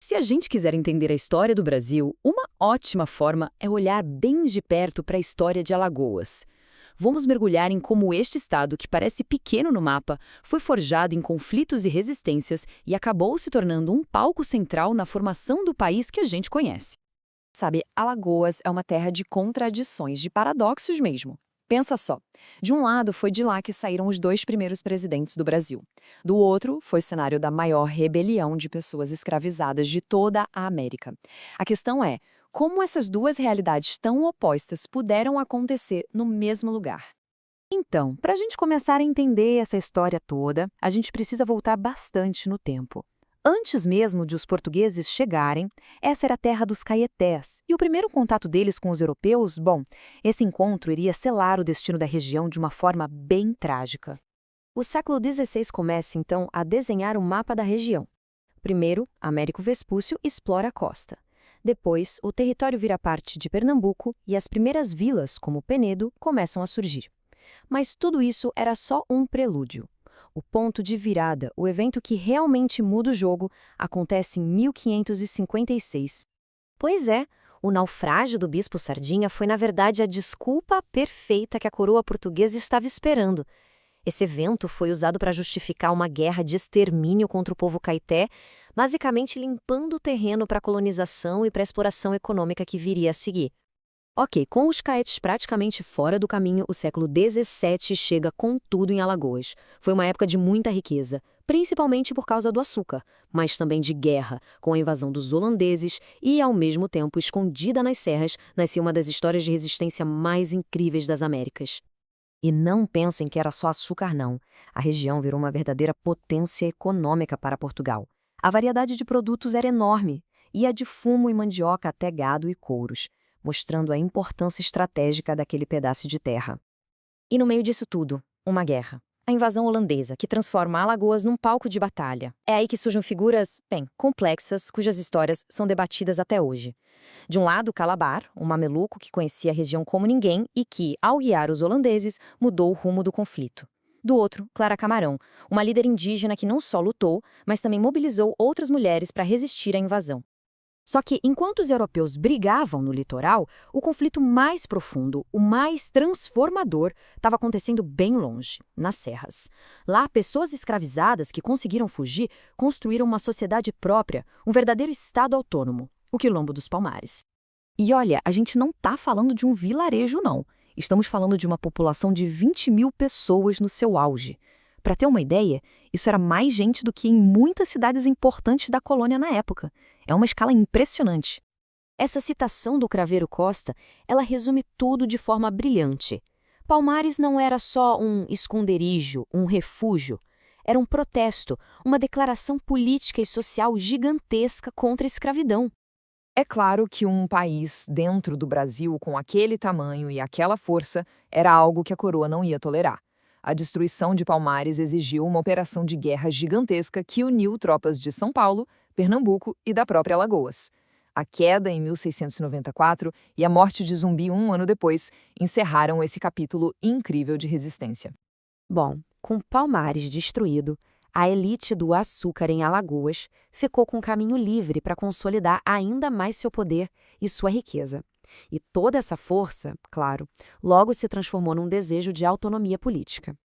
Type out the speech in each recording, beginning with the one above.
Se a gente quiser entender a história do Brasil, uma ótima forma é olhar bem de perto para a história de Alagoas. Vamos mergulhar em como este estado, que parece pequeno no mapa, foi forjado em conflitos e resistências e acabou se tornando um palco central na formação do país que a gente conhece. Sabe, Alagoas é uma terra de contradições, de paradoxos mesmo. Pensa só. De um lado, foi de lá que saíram os dois primeiros presidentes do Brasil. Do outro, foi o cenário da maior rebelião de pessoas escravizadas de toda a América. A questão é, como essas duas realidades tão opostas puderam acontecer no mesmo lugar? Então, para a gente começar a entender essa história toda, a gente precisa voltar bastante no tempo. Antes mesmo de os portugueses chegarem, essa era a terra dos Caetés, e o primeiro contato deles com os europeus, bom, esse encontro iria selar o destino da região de uma forma bem trágica. O século XVI começa, então, a desenhar o mapa da região. Primeiro, Américo Vespúcio explora a costa. Depois, o território vira parte de Pernambuco e as primeiras vilas, como Penedo, começam a surgir. Mas tudo isso era só um prelúdio. O ponto de virada, o evento que realmente muda o jogo, acontece em 1556. Pois é, o naufrágio do Bispo Sardinha foi, na verdade, a desculpa perfeita que a coroa portuguesa estava esperando. Esse evento foi usado para justificar uma guerra de extermínio contra o povo caeté, basicamente limpando o terreno para a colonização e para a exploração econômica que viria a seguir. Ok, com os caetes praticamente fora do caminho, o século XVII chega com tudo em Alagoas. Foi uma época de muita riqueza, principalmente por causa do açúcar, mas também de guerra, com a invasão dos holandeses e, ao mesmo tempo, escondida nas serras, nascia uma das histórias de resistência mais incríveis das Américas. E não pensem que era só açúcar, não. A região virou uma verdadeira potência econômica para Portugal. A variedade de produtos era enorme, ia de fumo e mandioca até gado e couros, mostrando a importância estratégica daquele pedaço de terra. E no meio disso tudo, uma guerra. A invasão holandesa, que transforma Alagoas num palco de batalha. É aí que surgem figuras, bem, complexas, cujas histórias são debatidas até hoje. De um lado, Calabar, um mameluco que conhecia a região como ninguém e que, ao guiar os holandeses, mudou o rumo do conflito. Do outro, Clara Camarão, uma líder indígena que não só lutou, mas também mobilizou outras mulheres para resistir à invasão. Só que, enquanto os europeus brigavam no litoral, o conflito mais profundo, o mais transformador, estava acontecendo bem longe, nas serras. Lá, pessoas escravizadas que conseguiram fugir construíram uma sociedade própria, um verdadeiro estado autônomo, o Quilombo dos Palmares. E olha, a gente não está falando de um vilarejo, não. Estamos falando de uma população de 20 mil pessoas no seu auge. Para ter uma ideia, isso era mais gente do que em muitas cidades importantes da colônia na época. É uma escala impressionante. Essa citação do Craveiro Costa, ela resume tudo de forma brilhante. Palmares não era só um esconderijo, um refúgio. Era um protesto, uma declaração política e social gigantesca contra a escravidão. É claro que um país dentro do Brasil com aquele tamanho e aquela força era algo que a coroa não ia tolerar. A destruição de Palmares exigiu uma operação de guerra gigantesca que uniu tropas de São Paulo, Pernambuco e da própria Alagoas. A queda em 1694 e a morte de Zumbi um ano depois encerraram esse capítulo incrível de resistência. Bom, com Palmares destruído, a elite do açúcar em Alagoas ficou com caminho livre para consolidar ainda mais seu poder e sua riqueza. E toda essa força, claro, logo se transformou num desejo de autonomia política.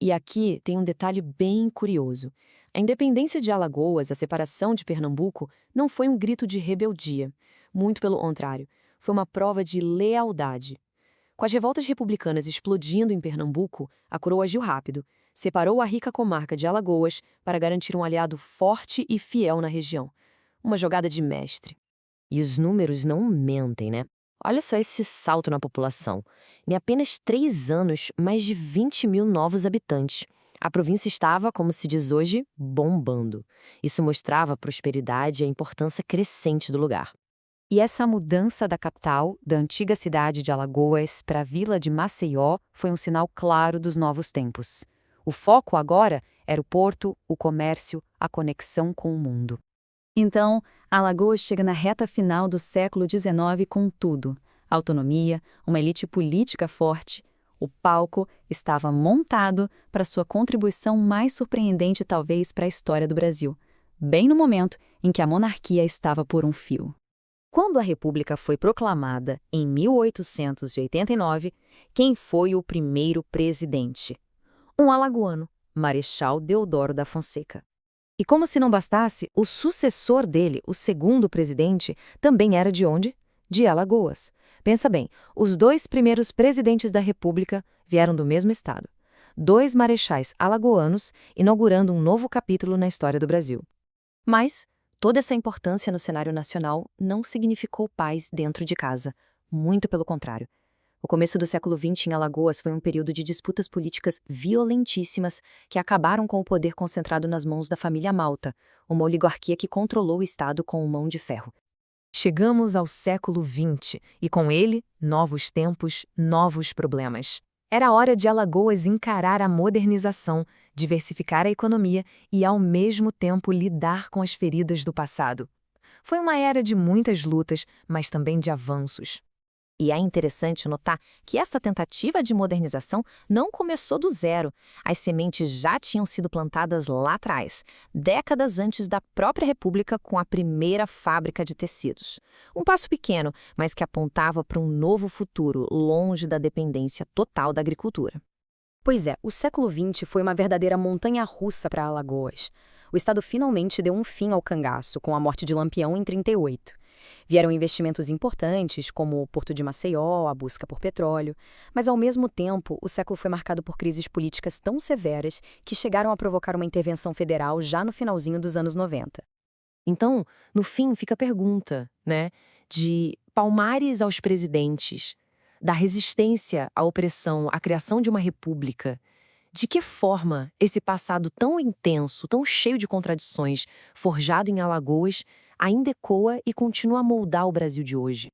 E aqui tem um detalhe bem curioso. A independência de Alagoas, a separação de Pernambuco, não foi um grito de rebeldia. Muito pelo contrário, foi uma prova de lealdade. Com as revoltas republicanas explodindo em Pernambuco, a coroa agiu rápido, separou a rica comarca de Alagoas para garantir um aliado forte e fiel na região. Uma jogada de mestre. E os números não mentem, né? Olha só esse salto na população. Em apenas 3 anos, mais de 20 mil novos habitantes. A província estava, como se diz hoje, bombando. Isso mostrava a prosperidade e a importância crescente do lugar. E essa mudança da capital, da antiga cidade de Alagoas para a vila de Maceió, foi um sinal claro dos novos tempos. O foco agora era o porto, o comércio, a conexão com o mundo. Então, Alagoas chega na reta final do século XIX com tudo. Autonomia, uma elite política forte. O palco estava montado para sua contribuição mais surpreendente talvez para a história do Brasil. bem no momento em que a monarquia estava por um fio. Quando a República foi proclamada em 1889, quem foi o primeiro presidente? Um alagoano, Marechal Deodoro da Fonseca. E como se não bastasse, o sucessor dele, o segundo presidente, também era de onde? De Alagoas. Pensa bem, os 2 primeiros presidentes da República vieram do mesmo estado. 2 marechais alagoanos inaugurando um novo capítulo na história do Brasil. Mas toda essa importância no cenário nacional não significou paz dentro de casa. Muito pelo contrário. O começo do século XX em Alagoas foi um período de disputas políticas violentíssimas que acabaram com o poder concentrado nas mãos da família Malta, uma oligarquia que controlou o Estado com mão de ferro. Chegamos ao século XX e, com ele, novos tempos, novos problemas. Era hora de Alagoas encarar a modernização, diversificar a economia e, ao mesmo tempo, lidar com as feridas do passado. Foi uma era de muitas lutas, mas também de avanços. E é interessante notar que essa tentativa de modernização não começou do zero. As sementes já tinham sido plantadas lá atrás, décadas antes da própria República, com a primeira fábrica de tecidos. Um passo pequeno, mas que apontava para um novo futuro, longe da dependência total da agricultura. Pois é, o século XX foi uma verdadeira montanha-russa para Alagoas. O estado finalmente deu um fim ao cangaço, com a morte de Lampião em 38. Vieram investimentos importantes, como o Porto de Maceió, a busca por petróleo, mas, ao mesmo tempo, o século foi marcado por crises políticas tão severas que chegaram a provocar uma intervenção federal já no finalzinho dos anos 90. Então, no fim, fica a pergunta, né? De Palmares aos presidentes, da resistência à opressão, à criação de uma república. De que forma esse passado tão intenso, tão cheio de contradições, forjado em Alagoas, ainda ecoa e continua a moldar o Brasil de hoje?